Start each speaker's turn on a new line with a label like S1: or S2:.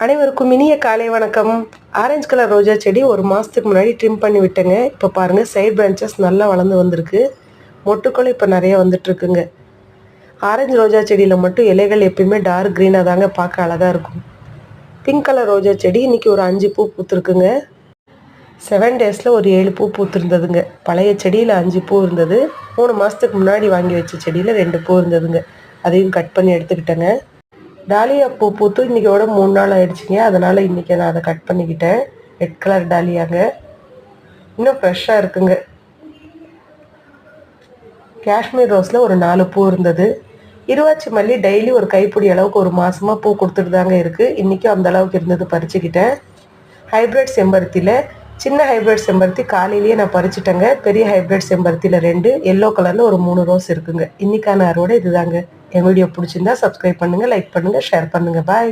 S1: அனைவருக்கும் இனிய காலை வணக்கம். ஆரஞ்சு கலர் ரோஜா செடி ஒரு மாதத்துக்கு முன்னாடி ட்ரிம் பண்ணி விட்டேங்க. இப்போ பாருங்கள், சைட் பிரான்ச்சஸ் நல்லா வளர்ந்து வந்திருக்கு. மொட்டுக்களும் இப்போ நிறைய வந்துட்டுருக்குங்க. ஆரஞ்சு ரோஜா செடியில் மட்டும் இலைகள் எப்பயுமே டார்க் க்ரீனாக தாங்க பார்க்க அழகாக இருக்கும். பிங்க் கலர் ரோஜா செடி இன்றைக்கி ஒரு 5 பூ பூத்துருக்குங்க. 7 டேஸில் ஒரு 7 பூ பூத்துருந்ததுங்க. பழைய செடியில் 5 பூ இருந்தது. 3 மாதத்துக்கு முன்னாடி வாங்கி வச்ச செடியில் 2 பூ இருந்ததுங்க. அதையும் கட் பண்ணி எடுத்துக்கிட்டேங்க. டாலியா பூ பூத்து இன்றைக்கோட 3 நாள் ஆகிடுச்சிங்க. அதனால் இன்றைக்கி நான் அதை கட் பண்ணிக்கிட்டேன். ரெட் கலர் டாலியாங்க, இன்னும் ஃப்ரெஷ்ஷாக இருக்குங்க. காஷ்மீர் ரோஸில் ஒரு 4 பூ இருந்தது. இருவாச்சி மல்லி டெய்லி ஒரு கைப்பிடி அளவுக்கு ஒரு மாதமாக பூ கொடுத்துட்டு தாங்க இருக்குது. இன்றைக்கும் அந்த அளவுக்கு இருந்தது, பறிச்சுக்கிட்டேன். ஹைப்ரிட் செம்பருத்தியில் சின்ன ஹைப்ரிட் செம்பருத்தி காலையிலேயே நான் பறிச்சுட்டேங்க. பெரிய ஹைப்ரிட் செம்பருத்தியில் 2, எல்லோ கலரில் ஒரு 3 ரோஸ் இருக்குங்க. இன்றைக்கான அறுவடை இதுதாங்க. என் வீடியோ பிடிச்சிருந்தா சப்ஸ்கிரைப் பண்ணுங்கள், லைக் பண்ணுங்கள், ஷேர் பண்ணுங்கள். பாய்.